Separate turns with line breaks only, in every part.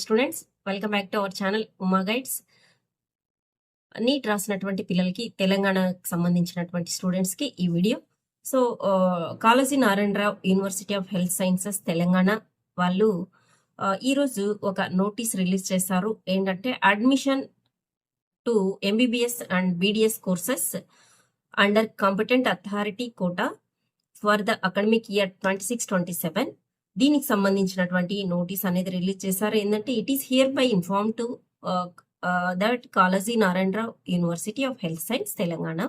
Students, welcome back to our channel Uma guides. NEET రాసినటువంటి పిల్లలకి, తెలంగాణకు సంబంధించినటువంటి స్టూడెంట్స్కి ఈ video. So Kaloji Narayanarao university of health sciences Telangana వాళ్ళు ఈరోజు ఒక నోటీస్ రిలీజ్ చేశారు. ఏంటంటే admission to MBBS and BDS courses under competent authority quota for the academic year 26-27 దీనికి సంబంధించినటువంటి నోటీస్ అనేది రిలీజ్ చేశారు. ఏంటంటే it is hereby inform to that Kaloji Narayanarao university of health science Telangana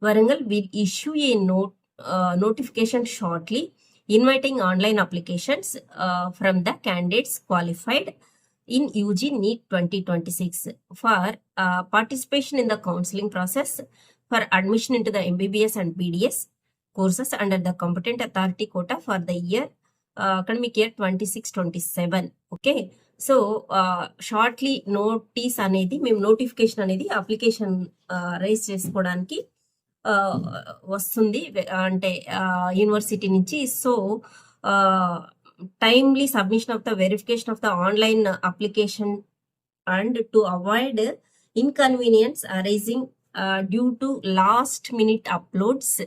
Warangal will issue a notification shortly inviting online applications from the candidates qualified in UG NEET 2026 for participation in the counseling process for admission into the MBBS and BDS courses under the competent authority quota for the year academic year 26-27. Okay, so shortly notice అనేది మేము notification అనేది application rise చేసుకోవడానికి వస్తుంది అంటే university నుంచి. So timely submission of the verification of the online application and to avoid inconvenience arising due to last minute uploads.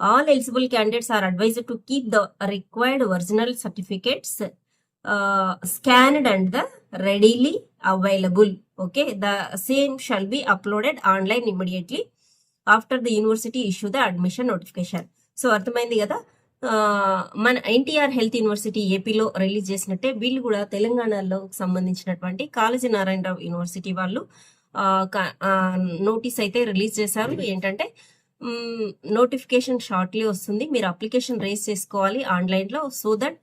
All eligible candidates are advised to keep the required original certificates scanned and the readily available. Okay, the same shall be uploaded online immediately after the university issue the admission notification. So అర్థమైంది కదా, మన NTR health university ఏపీలో release చేసినట్టే వీళ్ళు కూడా తెలంగాణలో సంబంధించినటువంటి Kaloji Narayanarao university వాళ్ళు నోటీస్ అయితే రిలీజ్ చేశారు. ఏంటంటే నోటిఫికేషన్ షార్ట్లీ వస్తుంది, మీరు అప్లికేషన్ రేస్ చేసుకోవాలి ఆన్లైన్లో. So that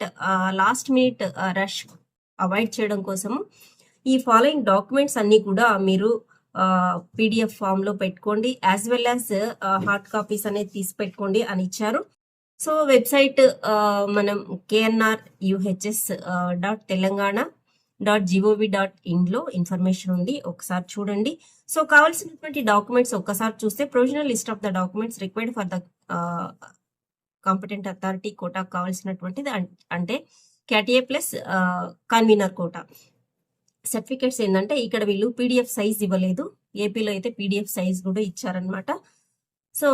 last minute rush avoid చేయడం కోసము ఈ ఫాలోయింగ్ డాక్యుమెంట్స్ అన్నీ కూడా మీరు పీడిఎఫ్ ఫామ్లో పెట్టుకోండి, as well as hard copies అనేది తీసి పెట్టుకోండి అని ఇచ్చారు. సో వెబ్సైట్ మనం knruhs.telangana.gov.in లో ఇన్ఫర్మేషన్ ఉంది, ఒకసారి చూడండి. సో కావాల్సినటువంటి డాక్యుమెంట్స్ ఒక్కసారి చూస్తే provisional list of the documents required for the competent authority quota కావాల్సినటువంటిది అంటే cat A plus convener quota certificates. ఏంటంటే ఇక్కడ వీళ్ళు పీడిఎఫ్ సైజ్ ఇవ్వలేదు, ఏపీలో అయితే పీడిఎఫ్ సైజ్ కూడా ఇచ్చారనమాట. So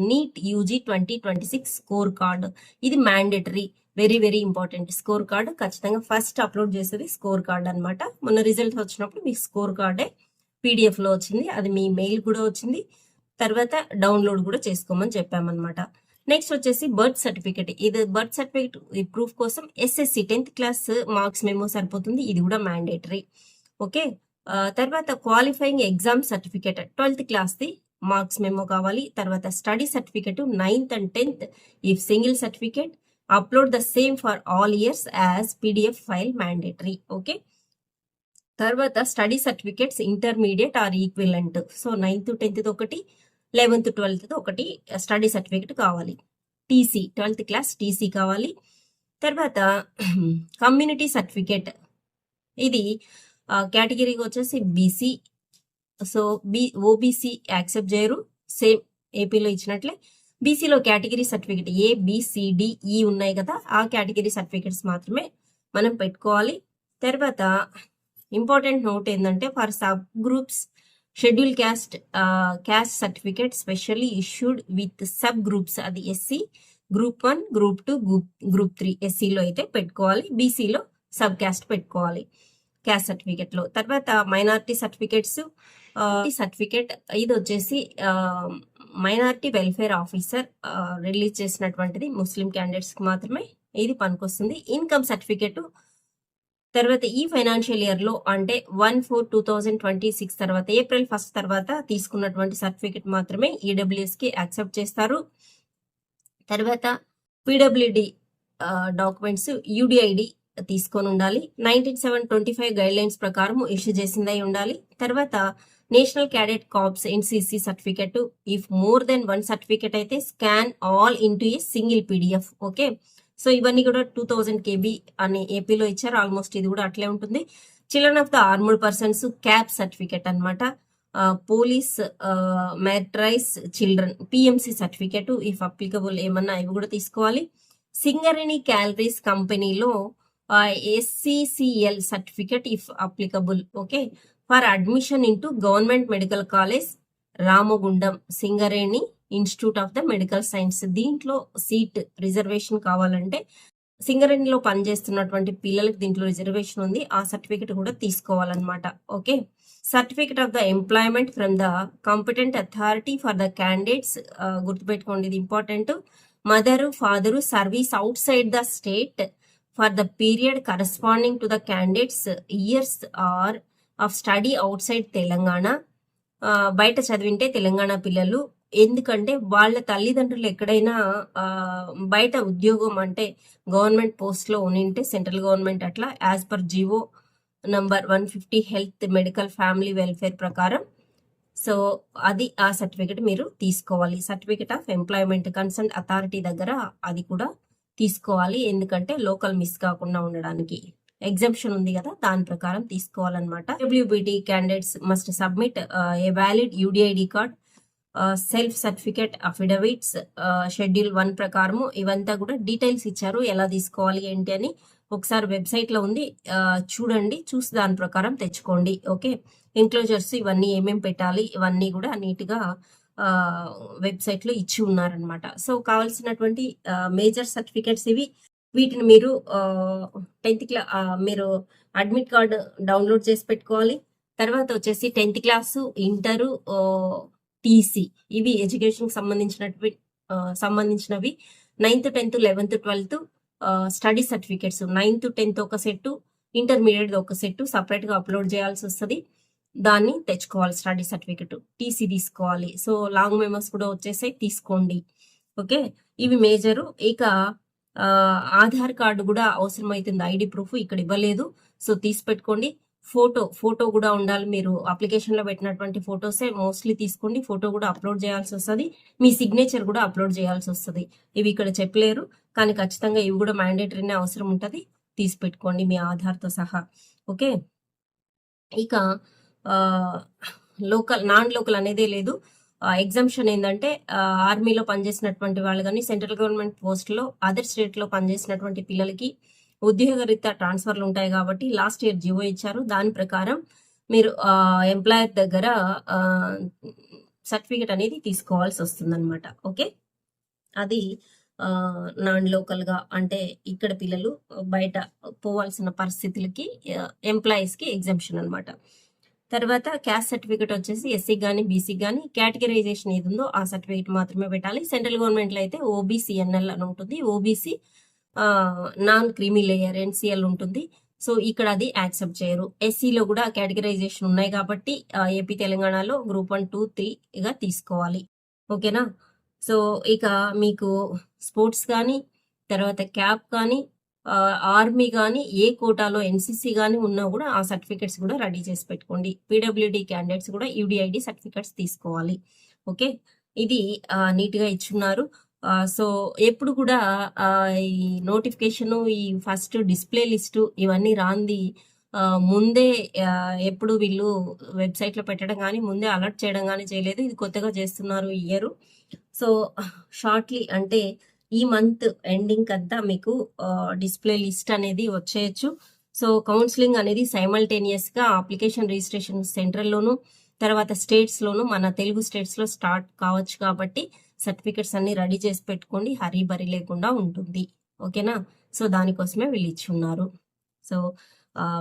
NEET UG 2026 score card, ఇది mandatory, very very important. Score card ఖచ్చితంగా ఫస్ట్ అప్లోడ్ చేసేది స్కోర్ కార్డ్ అనమాట. మొన్న రిజల్ట్ వచ్చినప్పుడు మీకు స్కోర్ కార్డే పీడిఎఫ్లో వచ్చింది, అది మీ మెయిల్ కూడా వచ్చింది. తర్వాత డౌన్లోడ్ కూడా చేసుకోమని చెప్పామన్నమాట. నెక్స్ట్ వచ్చేసి బర్త్ సర్టిఫికేట్. ఇది బర్త్ సర్టిఫికేట్ ప్రూఫ్ కోసం SSC 10th class marks memo సరిపోతుంది, ఇది కూడా మ్యాండేటరీ. ఓకే, తర్వాత క్వాలిఫైయింగ్ ఎగ్జామ్ సర్టిఫికేట్ 12th క్లాస్ది మార్క్స్ మెమో కావాలి. తర్వాత study certificate 9th and 10th if single certificate upload the same for all years as PDF file mandatory. Okay, తర్వాత study certificates intermediate or equivalent. So 9th 10th ఒకటి, 11th 12th ఒకటి study certificate కావాలి. TC 12th class TC కావాలి. తర్వాత community certificate, ఇది కేటగిరీకి వచ్చేసి BC. So OBC accept చేయరు, సేమ్ ఏపీలో ఇచ్చినట్లే. బీసీలో కేటగిరీ సర్టిఫికేట్ ABCDE ఉన్నాయి కదా, ఆ కేటగిరీ సర్టిఫికేట్స్ మాత్రమే మనం పెట్టుకోవాలి. తర్వాత ఇంపార్టెంట్ నోట్ ఏంటంటే for sub groups schedule caste certificate specially issued with sub groups, అది SC Group 1, Group 2, Group 3 SCలో అయితే పెట్టుకోవాలి, BCలో సబ్ క్యాస్ట్ పెట్టుకోవాలి క్యాస్ట్ సర్టిఫికేట్లో. తర్వాత మైనారిటీ సర్టిఫికేట్స్ సర్టిఫికేట్, ఇది వచ్చేసి మైనారిటీ వెల్ఫేర్ ఆఫీసర్ రిలీజ్ చేసినటువంటిది, ముస్లిం క్యాండిడేట్స్కి మాత్రమే ఇది పనికొస్తుంది. ఇన్కమ్ సర్టిఫికేట్ తర్వాత ఈ ఫైనాన్షియల్ ఇయర్లో అంటే 1/4/2026 తర్వాత April 1 తర్వాత తీసుకున్నటువంటి సర్టిఫికేట్ మాత్రమే EWSకి యాక్సెప్ట్ చేస్తారు. తర్వాత PWD డాక్యుమెంట్స్ UDID తీసుకొని ఉండాలి, 19/7/25 గైడ్ లైన్స్ ప్రకారం ఇష్యూ చేసిందై ఉండాలి. తర్వాత National Cadet Corps NCC certificate, if more than 1 certificate అయితే scan all into a single PDF. Okay, so ఇవన్నీ కూడా 2000 KB అని ఏపీలో ఇచ్చారు, ఆల్మోస్ట్ ఇది కూడా అట్లే ఉంటుంది. Children of the armoured persons CAP certificate అనమాట. Police martyrs children PMC certificate if applicable ఏమన్నా ఇవి కూడా తీసుకోవాలి. సింగరేణి క్యాలరీస్ కంపెనీలో SCCL certificate if applicable. Okay, for admission into Government Medical College Ramagundam Singareni institute of the medical science. దీంట్లో seat reservation కావాలంటే సింగరేణిలో పనిచేస్తున్నటువంటి పిల్లలకి దీంట్లో రిజర్వేషన్ ఉంది, ఆ సర్టిఫికెట్ కూడా తీసుకోవాలన్నమాట. Okay, certificate of the employment from the competent authority for the candidates. గుర్తుపెట్టుకోండి, ఇది important. Mother father service out side the state for the period corresponding to the candidates years or of study out side Telangana. బయట చదివింటే తెలంగాణ పిల్లలు, ఎందుకంటే వాళ్ళ తల్లిదండ్రులు ఎక్కడైనా బయట ఉద్యోగం అంటే గవర్నమెంట్ పోస్ట్లో ఉనింటే సెంట్రల్ గవర్నమెంట్ అట్లా as per GO number 150 health medical family welfare ప్రకారం. సో అది ఆ సర్టిఫికెట్ మీరు తీసుకోవాలి. Certificate of employment concern authority దగ్గర అది కూడా తీసుకోవాలి, ఎందుకంటే లోకల్ మిస్ కాకుండా ఉండడానికి. ఎగ్జామ్షన్ ఉంది కదా, దాని ప్రకారం తీసుకోవాలన్నమాట. WBT candidates must submit a valid UDID card, self certificate affidavits schedule 1 ప్రకారము. ఇవంతా కూడా డీటెయిల్స్ ఇచ్చారు, ఎలా తీసుకోవాలి ఏంటి అని. ఒకసారి వెబ్సైట్లో ఉంది, చూడండి, చూసి దాని ప్రకారం తెచ్చుకోండి. ఓకే, ఎన్క్లోజర్స్ ఇవన్నీ ఏమేమి పెట్టాలి ఇవన్నీ కూడా నీట్గా వెబ్సైట్లో ఇచ్చి ఉన్నారనమాట. సో కావాల్సినటువంటి మేజర్ సర్టిఫికేట్స్ ఇవి. వీటిని మీరు 10th క్లాస్ మీరు అడ్మిట్ కార్డు డౌన్లోడ్ చేసి పెట్టుకోవాలి. తర్వాత వచ్చేసి 10th క్లాసు, ఇంటరు, TC ఇవి ఎడ్యుకేషన్కి సంబంధించినవి. 9th 10th 11th 12th study certificates 9th 10th ఒక సెట్టు, ఇంటర్మీడియట్ ఒక సెట్టు సపరేట్గా అప్లోడ్ చేయాల్సి వస్తుంది. దాన్ని తెచ్చుకోవాలి స్టడీ సర్టిఫికెట్. TC తీసుకోవాలి. సో లాంగ్ మెమోస్ కూడా వచ్చేసాయి, తీసుకోండి. ఓకే, ఇవి మేజరు. ఇక ఆధార్ కార్డు కూడా అవసరమవుతుంది, ID ప్రూఫ్ ఇక్కడ ఇవ్వలేదు, సో తీసి పెట్టుకోండి. ఫోటో కూడా ఉండాలి, మీరు అప్లికేషన్లో పెట్టినటువంటి ఫొటోసే మోస్ట్లీ తీసుకోండి. ఫోటో కూడా అప్లోడ్ చేయాల్సి వస్తుంది, మీ సిగ్నేచర్ కూడా అప్లోడ్ చేయాల్సి వస్తుంది. ఇవి ఇక్కడ చెప్పలేరు, కానీ ఖచ్చితంగా ఇవి కూడా మ్యాండేటరీనే అవసరం ఉంటుంది, తీసి పెట్టుకోండి మీ ఆధార్తో సహా. ఓకే, ఇక నాన్ లోకల్ అనేదే లేదు. ఎగ్జామ్షన్ ఏంటంటే ఆర్మీలో పనిచేసినటువంటి వాళ్ళు కానీ సెంట్రల్ గవర్నమెంట్ పోస్ట్లో అదర్ స్టేట్లో పనిచేసినటువంటి పిల్లలకి ఉద్యోగరీత్యా ట్రాన్స్ఫర్లు ఉంటాయి కాబట్టి లాస్ట్ ఇయర్ జీవో ఇచ్చారు. దాని ప్రకారం మీరు ఎంప్లాయర్ దగ్గర సర్టిఫికేట్ అనేది తీసుకోవాల్సి వస్తుందన్నమాట. ఓకే, అది నాన్ లోకల్గా అంటే ఇక్కడ పిల్లలు బయట పోవాల్సిన పరిస్థితులకి ఎంప్లాయీస్కి ఎగ్జామ్షన్ అనమాట. తర్వాత క్యాస్ట్ సర్టిఫికేట్ వచ్చేసి SC కానీ BC కానీ కేటగిరైజేషన్ ఏది ఉందో ఆ సర్టిఫికేట్ మాత్రమే పెట్టాలి. సెంట్రల్ గవర్నమెంట్లో అయితే OBCNL అని ఉంటుంది, OBC non creamy layer NCL ఉంటుంది. సో ఇక్కడ అది యాక్సెప్ట్ చేయరు. SCలో కూడా కేటగిరైజేషన్ ఉన్నాయి కాబట్టి ఏపీ తెలంగాణలో గ్రూప్ 1, 2, 3గా తీసుకోవాలి. ఓకేనా, సో ఇక మీకు స్పోర్ట్స్ కానీ తర్వాత క్యాప్ కానీ ఆర్మీ కానీ ఏ కోటాలో NCC కానీ ఉన్నా కూడా ఆ సర్టిఫికెట్స్ కూడా రెడీ చేసి పెట్టుకోండి. PWD క్యాండిడేట్స్ కూడా UDID సర్టిఫికెట్స్ తీసుకోవాలి. ఓకే, ఇది నీట్గా ఇచ్చున్నారు. సో ఎప్పుడు కూడా ఈ నోటిఫికేషను, ఈ ఫస్ట్ డిస్ప్లే లిస్టు ఇవన్నీ రాంది ముందే ఎప్పుడు వీళ్ళు వెబ్సైట్లో పెట్టడం కానీ ముందే అలర్ట్ చేయడం కానీ చేయలేదు. ఇది కొత్తగా చేస్తున్నారు ఈ ఇయర్. సో షార్ట్లీ అంటే ఈ మంత్ ఎండింగ్ అంతా మీకు డిస్ప్లే లిస్ట్ అనేది వచ్చేయచ్చు. సో కౌన్సిలింగ్ అనేది సైమల్టేనియస్గా అప్లికేషన్ రిజిస్ట్రేషన్ సెంట్రల్లోను తర్వాత స్టేట్స్లోను మన తెలుగు స్టేట్స్లో స్టార్ట్ కావచ్చు కాబట్టి సర్టిఫికెట్స్ అన్ని రెడీ చేసి పెట్టుకోండి, హరీ బరీ లేకుండా ఉంటుంది. ఓకేనా, సో దానికోసమే వీళ్ళు ఇచ్చి ఉన్నారు. సో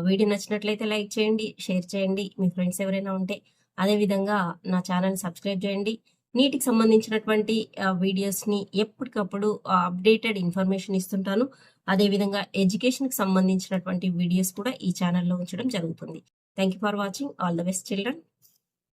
వీడియో నచ్చినట్లయితే లైక్ చేయండి, షేర్ చేయండి, మీ ఫ్రెండ్స్ ఎవరైనా ఉంటే. అదేవిధంగా నా ఛానల్ సబ్స్క్రైబ్ చేయండి. నీటికి సంబంధించినటువంటి వీడియోస్ని ఎప్పటికప్పుడు అప్డేటెడ్ ఇన్ఫర్మేషన్ ఇస్తుంటాను. అదేవిధంగా ఎడ్యుకేషన్కి సంబంధించినటువంటి వీడియోస్ కూడా ఈ ఛానల్లో ఉంచడం జరుగుతుంది. Thank you for watching. All the best children.